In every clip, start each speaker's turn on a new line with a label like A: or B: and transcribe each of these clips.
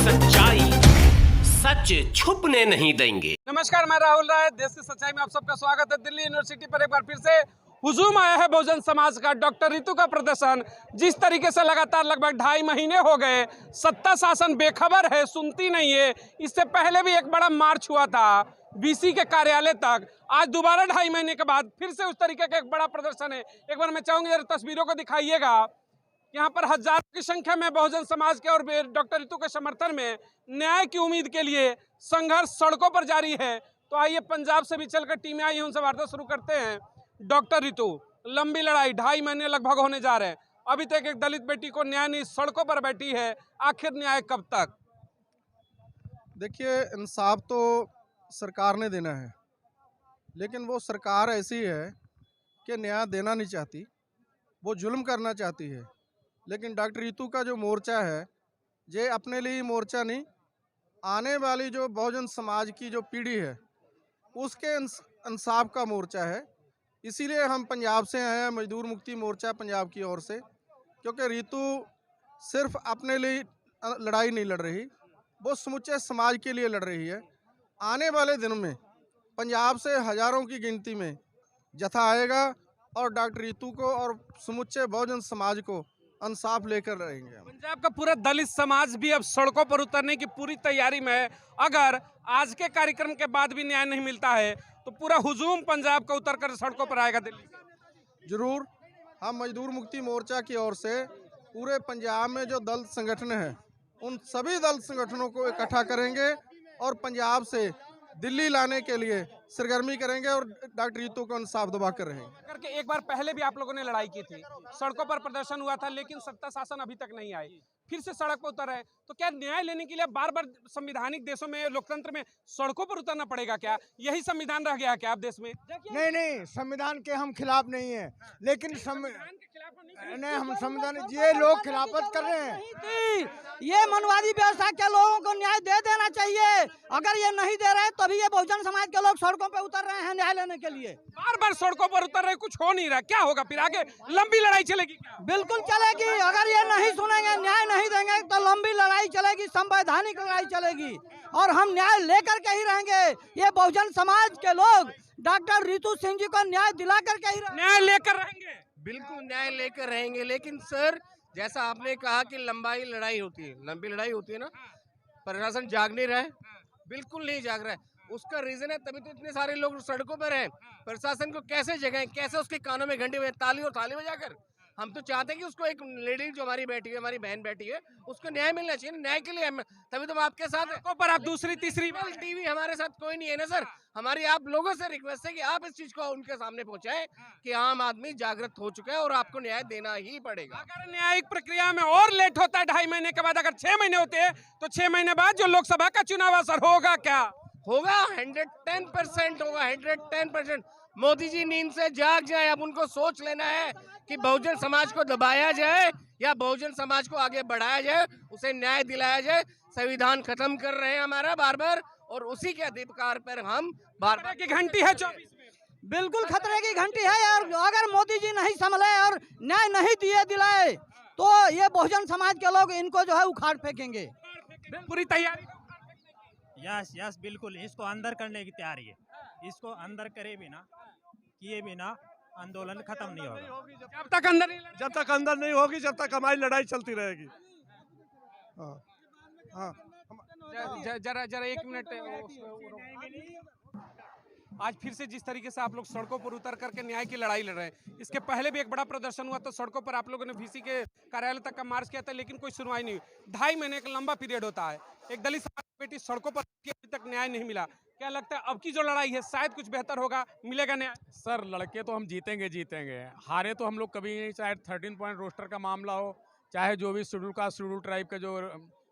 A: सच्चाई सच छुपने नहीं देंगे।
B: नमस्कार, मैं राहुल राय। देश की सच्चाई में आप सबका स्वागत है। दिल्ली यूनिवर्सिटी पर एक बार फिर से हुजूम आया है बहुजन समाज का। डॉक्टर रितु का प्रदर्शन जिस तरीके से लगातार लगभग 2.5 महीने हो गए, सत्ता शासन बेखबर है, सुनती नहीं है। इससे पहले भी एक बड़ा मार्च हुआ था वीसी के कार्यालय तक। आज दोबारा 2.5 महीने के बाद फिर से उस तरीके का एक बड़ा प्रदर्शन है। एक बार मैं चाहूंगी जरा तस्वीरों को दिखाइएगा। यहाँ पर हजारों की संख्या में बहुजन समाज के और डॉक्टर रितु के समर्थन में न्याय की उम्मीद के लिए संघर्ष सड़कों पर जारी है। तो आइए पंजाब से भी चलकर टीमें आई हैं, उनसे वार्ता शुरू करते हैं। डॉक्टर रितु, लंबी लड़ाई 2.5 महीने लगभग होने जा रहे हैं। अभी तक एक दलित बेटी को न्याय नहीं, सड़कों पर बैठी है। आखिर न्याय कब तक?
C: देखिए, इंसाफ तो सरकार ने देना है, लेकिन वो सरकार ऐसी है कि न्याय देना नहीं चाहती, वो जुल्म करना चाहती है। लेकिन डॉक्टर रितु का जो मोर्चा है, ये अपने लिए मोर्चा नहीं, आने वाली जो बहुजन समाज की जो पीढ़ी है उसके इंसाफ का मोर्चा है। इसीलिए हम पंजाब से आए हैं, मजदूर मुक्ति मोर्चा पंजाब की ओर से, क्योंकि रितु सिर्फ अपने लिए लड़ाई नहीं लड़ रही, वो समूचे समाज के लिए लड़ रही है। आने वाले दिनों में पंजाब से हजारों की गिनती में जत्था आएगा और डॉक्टर रितु को और समूचे बहुजन समाज को इंसाफ लेकर रहेंगे।
B: पंजाब का पूरा दलित समाज भी अब सड़कों पर उतरने की पूरी तैयारी में है। अगर आज के कार्यक्रम के बाद भी न्याय नहीं मिलता है तो पूरा हुजूम पंजाब का उतरकर सड़कों पर आएगा दिल्ली से।
C: जरूर, हम मजदूर मुक्ति मोर्चा की ओर से पूरे पंजाब में जो दलित संगठन है उन सभी दलित संगठनों को इकट्ठा करेंगे और पंजाब से दिल्ली लाने के लिए सरगर्मी करेंगे और डॉक्टर रितु को इंसाफ दबा कर रहेंगे।
B: करके एक बार पहले भी आप लोगों ने लड़ाई की थी, सड़कों पर प्रदर्शन हुआ था, लेकिन सत्ता शासन अभी तक नहीं आई। फिर से सड़क पर उतर रहे हैं, तो क्या न्याय लेने के लिए बार बार संवैधानिक देशों में, लोकतंत्र में सड़कों पर उतरना पड़ेगा? क्या यही संविधान रह गया क्या आप देश में?
D: नहीं, संविधान के हम खिलाफ नहीं है, लेकिन नहीं, हम संविधान, ये लोग खिलाफत कर रहे हैं।
E: ये मनवादी व्यवस्था के लोगों को न्याय दे देना चाहिए। अगर ये नहीं दे रहे तभी ये बहुजन समाज के लोग सड़कों पर उतर रहे हैं न्याय लेने के लिए।
B: बार बार सड़कों पर उतर रहे, कुछ हो नहीं रहा। क्या होगा फिर आगे? लंबी लड़ाई चलेगी क्या?
E: बिल्कुल चलेगी। अगर ये नहीं सुनेंगे, न्याय नहीं देंगे तो लंबी लड़ाई चलेगी, संवैधानिक लड़ाई चलेगी और हम न्याय लेकर के ही रहेंगे। ये बहुजन समाज के लोग डॉक्टर रितु सिंह जी को न्याय दिला करके ही
B: न्याय लेकर रहेंगे।
F: बिल्कुल न्याय लेकर रहेंगे। लेकिन सर, जैसा आपने कहा कि लंबी लड़ाई होती है ना, प्रशासन जाग नहीं रहा है, बिल्कुल नहीं जाग रहा है। उसका रीजन है, तभी तो इतने सारे लोग सड़कों पर हैं। प्रशासन को कैसे जगाएं, कैसे उसके कानों में घंटी ताली और थाली बजाकर? हम तो चाहते हैं कि उसको एक लेडी जो हमारी बेटी है, हमारी बहन बेटी है, उसको न्याय मिलना चाहिए। न्याय के लिए हम, तभी तो हम आपके साथ हैं।
B: पर आप दूसरी तीसरी
F: टीवी हमारे साथ कोई नहीं है ना सर। हमारी आप लोगों से रिक्वेस्ट है कि आप इस चीज को उनके सामने पहुंचाएं कि आम आदमी जागृत हो चुका है और आपको न्याय देना ही पड़ेगा।
B: अगर न्यायिक प्रक्रिया में और लेट होता है 2.5 महीने के बाद, अगर 6 महीने होते हैं तो 6 महीने बाद जो लोकसभा का चुनाव असर होगा क्या?
F: होगा, 110% होगा, 110%। मोदी जी नींद से जाग जाए। अब उनको सोच लेना है कि बहुजन समाज को दबाया जाए या बहुजन समाज को आगे बढ़ाया जाए, उसे न्याय दिलाया जाए। संविधान खत्म कर रहे हैं हमारा बार बार, और उसी के अधिकार पर हम बार बार
B: की घंटी है 24 में।
E: बिल्कुल खतरे की घंटी है। और अगर मोदी जी नहीं संभले और न्याय नहीं दिलाए तो ये बहुजन समाज के लोग इनको जो है उखाड़ फेंकेंगे।
B: पूरी तैयारी।
G: यस बिल्कुल, इसको अंदर करने की तैयारी है। इसको अंदर करे बिना, किए बिना आंदोलन खत्म नहीं होगा।
B: जब तक अंदर नहीं
C: होगी, जब तक हमारी लड़ाई चलती रहेगी।
B: जरा 1 मिनट। आज फिर से जिस तरीके से आप लोग सड़कों पर उतर करके न्याय की लड़ाई लड़ रहे हैं, इसके पहले भी एक बड़ा प्रदर्शन हुआ तो सड़कों पर आप लोगों ने वीसी के कार्यालय तक का मार्च किया था, लेकिन कोई सुनवाई नहीं हुई। 2.5 महीने का लंबा पीरियड होता है। एक दलित समाज की बेटी सड़कों पर अभी तक न्याय नहीं मिला। क्या लगता है अब की जो लड़ाई है शायद कुछ बेहतर होगा, मिलेगा न्याय?
H: सर, लड़के तो हम जीतेंगे। हारे तो हम लोग कभी नहीं, चाहे 13 पॉइंट रोस्टर का मामला हो, चाहे जो भी शेड्यूल ट्राइब का जो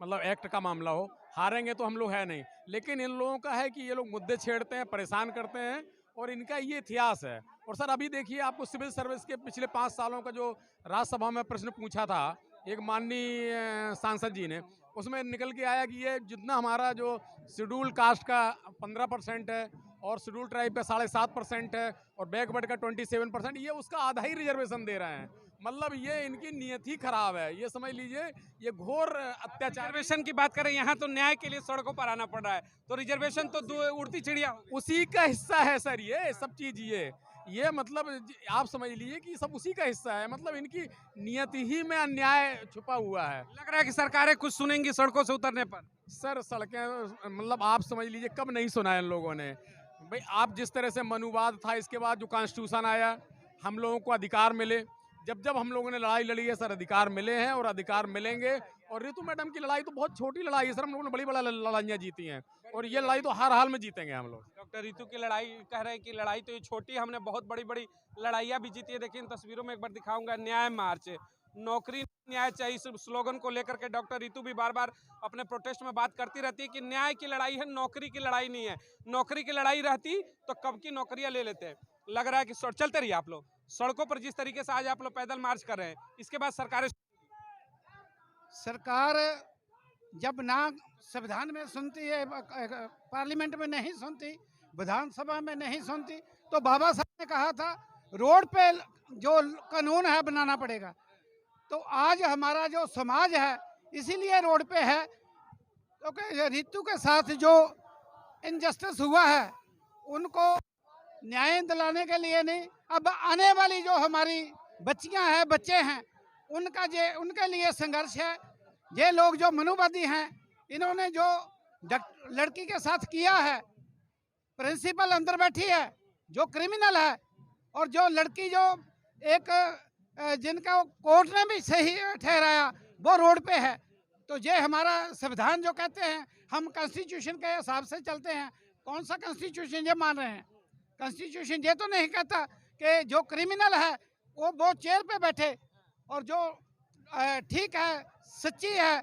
H: मतलब एक्ट का मामला हो, हारेंगे तो हम लोग है नहीं। लेकिन इन लोगों का है कि ये लोग मुद्दे छेड़ते हैं, परेशान करते हैं, और इनका ये इतिहास है। और सर, अभी देखिए, आपको सिविल सर्विस के पिछले 5 सालों का जो राज्यसभा में प्रश्न पूछा था एक माननीय सांसद जी ने, उसमें निकल के आया कि ये जितना हमारा जो शेड्यूल कास्ट का 15% है और शेड्यूल ट्राइब का 7.5% है और बैकवर्ड का 27%, ये उसका आधा ही रिजर्वेशन दे रहे हैं। मतलब ये इनकी नियत ही खराब है, ये समझ लीजिए, ये घोर अत्याचार।
B: रिजर्वेशन की बात करें, यहाँ तो न्याय के लिए सड़कों पर आना पड़ रहा है, तो रिजर्वेशन तो उड़ती चिड़िया हो गई।
H: उसी का हिस्सा है सर, ये सब चीज ये मतलब आप समझ लीजिए कि सब उसी का हिस्सा है। मतलब इनकी नियत ही में अन्याय छुपा हुआ है।
B: लग रहा है कि सरकारें कुछ सुनेंगी सड़कों से उतरने पर।
H: सर सड़कें मतलब आप समझ लीजिए कब नहीं सुना है इन लोगों ने। भाई आप जिस तरह से मनुवाद था, इसके बाद जो कॉन्स्टिट्यूशन आया, हम लोगों को अधिकार मिले, जब हम लोगों ने लड़ाई लड़ी है सर, अधिकार मिले हैं और अधिकार मिलेंगे। और रितु मैडम की लड़ाई तो बहुत छोटी लड़ाई है सर, हम लोगों ने बड़ी बड़ा लड़ाइयाँ जीती हैं और ये लड़ाई तो हर हाल में जीतेंगे हम लोग।
B: डॉक्टर रितु की लड़ाई कह रहे हैं कि लड़ाई तो ये छोटी है, हमने बहुत बड़ी बड़ी लड़ाइयाँ भी जीती है। देखिए इन तस्वीरों में एक बार दिखाऊंगा, न्याय मार्च, नौकरी न्याय चाहिए, इस स्लोगन को लेकर के डॉक्टर रितु भी बार बार अपने प्रोटेस्ट में बात करती रहती है कि न्याय की लड़ाई है, नौकरी की लड़ाई नहीं है। नौकरी की लड़ाई रहती तो कब की नौकरियां ले लेते हैं। लग रहा है कि चलते रहिए आप लोग सड़कों पर, जिस तरीके से आज आप लोग पैदल मार्च कर रहे हैं, इसके बाद
I: सरकार जब ना संविधान में सुनती है, पार्लियामेंट में नहीं सुनती, विधानसभा में नहीं सुनती, तो बाबा साहब ने कहा था रोड पे जो कानून है बनाना पड़ेगा। तो आज हमारा जो समाज है इसीलिए रोड पे है, क्योंकि रितु के साथ जो इनजस्टिस हुआ है उनको न्याय दिलाने के लिए नहीं, अब आने वाली जो हमारी बच्चियां हैं, बच्चे हैं, उनके लिए संघर्ष है। ये लोग जो मनुवादी हैं, इन्होंने जो लड़की के साथ किया है, प्रिंसिपल अंदर बैठी है जो क्रिमिनल है, और जो लड़की जो एक जिनका कोर्ट ने भी सही ठहराया वो रोड पे है। तो ये हमारा संविधान जो कहते हैं हम कॉन्स्टिट्यूशन के हिसाब से चलते हैं, कौन सा कॉन्स्टिट्यूशन ये मान रहे हैं? कॉन्स्टिट्यूशन ये तो नहीं कहता कि जो क्रिमिनल है वो चेयर पे बैठे, और जो ठीक है, सच्ची है,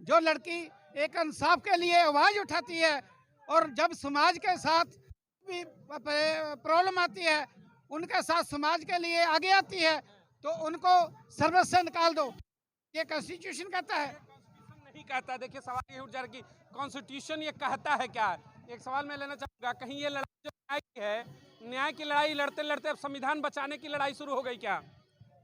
I: जो लड़की एक इंसाफ के लिए आवाज़ उठाती है, और जब समाज के साथ भी प्रॉब्लम आती है, उनके साथ समाज के लिए आगे आती है, तो उनको सर्विस से निकाल दो, ये कॉन्स्टिट्यूशन कहता है?
B: नहीं कहता। देखिए सवाल ये उठ जा रहा है कि कॉन्स्टिट्यूशन ये कहता है क्या? एक सवाल मैं लेना चाहूँगा, कहीं ये लड़ाई जो न्याय की है, न्याय की लड़ाई लड़ते लड़ते अब संविधान बचाने की लड़ाई शुरू हो गई क्या?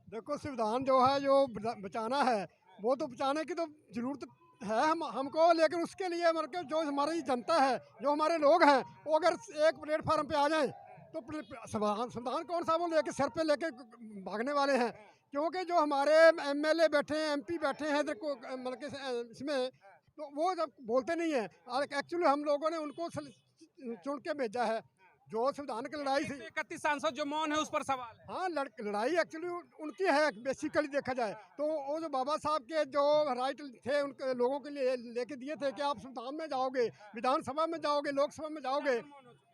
J: देखो संविधान जो है जो बचाना है वो तो बचाने की तो जरूरत है हमको, लेकिन उसके लिए मतलब जो हमारी जनता है, जो हमारे लोग हैं, वो अगर एक प्लेटफार्म पे आ जाएं तो संविधान कौन सा वो लेके सर पे लेके भागने वाले हैं। क्योंकि जो हमारे एमएलए बैठे हैं, एमपी बैठे हैं इधर को मतलब इसमें, तो वो जब बोलते नहीं है, एक्चुअली हम लोगों ने उनको चुन के भेजा है। जो संविधान की लड़ाई थी,
B: 31 सांसद जो मौन है उस पर सवाल है।
J: हाँ, लड़ाई एक्चुअली उनकी है बेसिकली देखा जाए तो। वो जो बाबा साहब के जो राइट थे उनके लोगों के लिए लेके दिए थे कि आप संविधान में जाओगे, विधानसभा में जाओगे, लोकसभा में जाओगे,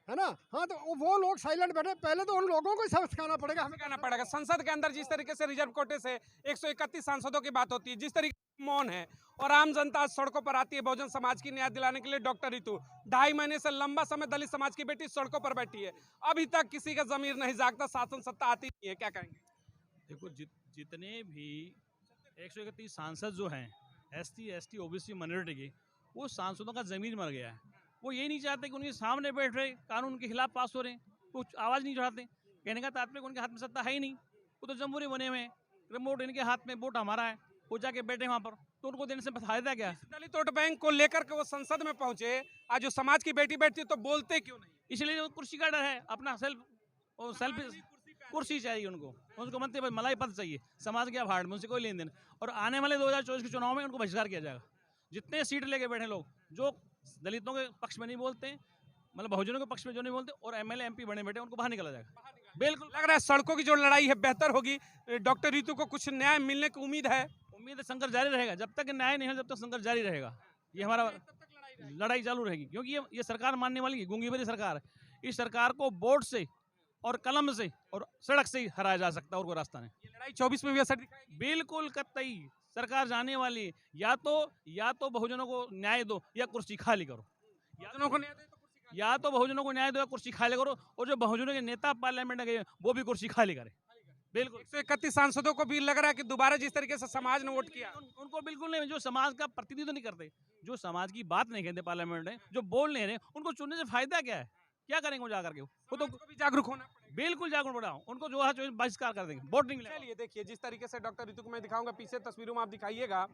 J: है ना। हाँ, तो वो लोग साइलेंट बैठे, पहले तो उन लोगों को सब सिखाना पड़ेगा, हमें
B: कहना पड़ेगा। संसद के अंदर जिस तरीके से रिजर्व कोटे से 131 सांसदों की बात होती है, जिस तरीके से मौन है और आम जनता सड़कों पर आती है बहुजन समाज की न्याय दिलाने के लिए, डॉक्टर रितु 2.5 महीने से लंबा समय दलित समाज की बेटी सड़कों पर बैठी है, अभी तक किसी का जमीर नहीं जागता, शासन सत्ता आती नहीं है, क्या कहेंगे?
K: देखो जितने भी 131 सांसद जो हैं एसटी, ओबीसी, माइनॉरिटी के, वो सांसदों का जमीर मर गया है। वो ये नहीं चाहते कि उनके सामने बैठ रहे कानून उनके खिलाफ पास हो रहे हैं, कुछ आवाज़ नहीं उठाते। कहने का तात्पर्य उनके हाथ में सत्ता है ही नहीं, वो तो जमहूरी बने हुए हैं, रिमोट इनके हाथ में, वोट हमारा है, वो जाके बैठे वहाँ पर, तो उनको देने से फायदा क्या है?
B: दलित वोट बैंक को लेकर के वो संसद में पहुंचे, आज जो समाज की बेटी बैठती है तो बोलते क्यों नहीं?
K: इसलिए वो कुर्सी का डर है, अपना सेल्फ कुर्सी चाहिए उनको मनते मलाई पद चाहिए, समाज के भाड़ में उनसे कोई लेन देन। और आने वाले 2024 के चुनाव में उनको बहिष्कार किया जाएगा। जितने सीट लेके बैठे लोग जो दलितों के पक्ष में नहीं बोलते, मतलब बहुजनों के पक्ष में जो नहीं बोलते, और एमएलए एमपी बने बैठे, उनको बाहर निकाला जाएगा। बिल्कुल
B: लग रहा है सड़कों की जो लड़ाई है बेहतर होगी, डॉक्टर रितु को कुछ न्याय मिलने की उम्मीद है।
K: उम्मीद है संघर्ष जारी रहेगा, जब तक न्याय नहीं हो जब तक संघर्ष जारी रहेगा, ये हमारा लड़ाई चालू रहेगी। क्योंकि ये सरकार मानने वाली गूंगी भरी सरकार है। इस सरकार को वोट से और कलम से और सड़क से ही हराया जा सकता है, और कोई रास्ता नहीं।
B: ये लड़ाई 24 में भी असर दिखाएगी।
K: बिल्कुल कतई सरकार जाने वाली, या तो बहुजनों को न्याय दो या कुर्सी खाली करो,
B: बहुजनों को न्याय दे तो कुर्सी खाली,
K: या तो बहुजनों को न्याय दो या कुर्सी खाली करो, और जो बहुजनों के नेता पार्लियामेंट में गए वो भी कुर्सी खाली करे। बिल्कुल
B: 131 सांसदों को भी लग रहा है कि दोबारा जिस तरीके से समाज ने वोट किया,
K: उनको बिल्कुल नहीं, जो समाज का प्रतिनिधित्व नहीं करते, जो समाज की बात नहीं कहते पार्लियामेंट में, जो बोल नहीं रहे, उनको चुनने से फायदा क्या है? क्या करेंगे वो जाकर के? वो तो
B: भी जागरूक होना पड़ेगा।
K: बिल्कुल जागरूक बढ़ाओ, उनको जो है जो बहिष्कार कर देंगे, वोट नहीं मिलेगा।
B: चलिए देखिए जिस तरीके से डॉक्टर रितु को मैं दिखाऊंगा, पीछे तस्वीरों में आप दिखाइएगा,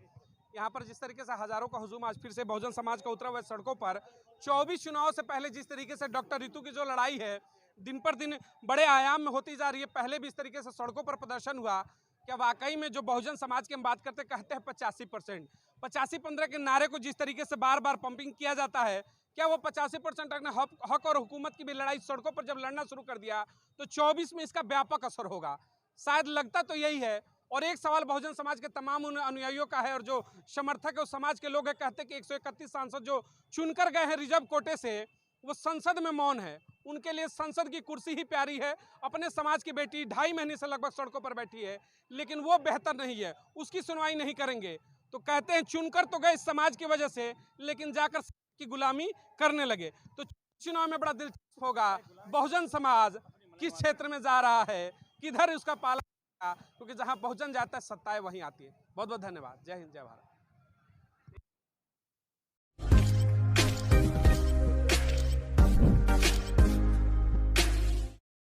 B: यहाँ पर जिस तरीके से हजारों का हुजूम आज फिर से बहुजन समाज का उतरा हुआ है सड़कों पर। 24 चुनाव से पहले जिस तरीके से डॉक्टर रितु की जो लड़ाई है दिन पर दिन बड़े आयाम में होती जा रही है, पहले भी इस तरीके से सड़कों पर प्रदर्शन हुआ। क्या वाकई में जो बहुजन समाज की हम बात करते कहते हैं 85%, 85-15 के नारे को जिस तरीके से बार बार पंपिंग किया जाता है, क्या वो 85% ने हक और हुकूमत की भी लड़ाई सड़कों पर जब लड़ना शुरू कर दिया तो 24 में इसका व्यापक असर होगा? शायद लगता तो यही है। और एक सवाल बहुजन समाज के तमाम उन अनुयायियों का है और जो समर्थक है उस समाज के लोग हैं, कहते हैं कि 131 सांसद जो चुनकर गए हैं रिजर्व कोटे से, वो संसद में मौन है। उनके लिए संसद की कुर्सी ही प्यारी है। अपने समाज की बेटी 2.5 महीने से लगभग सड़कों पर बैठी है, लेकिन वो बेहतर नहीं है, उसकी सुनवाई नहीं करेंगे। तो कहते हैं चुनकर तो गए समाज की वजह से, लेकिन जाकर की गुलामी करने लगे। तो चुनाव में बड़ा दिलचस्प होगा बहुजन समाज किस क्षेत्र में जा रहा है, किधर उसका पाला, क्योंकि जहां बहुजन जाता है सत्ताएं वहीं आती है। बहुत बहुत धन्यवाद। जय हिंद, जय भारत।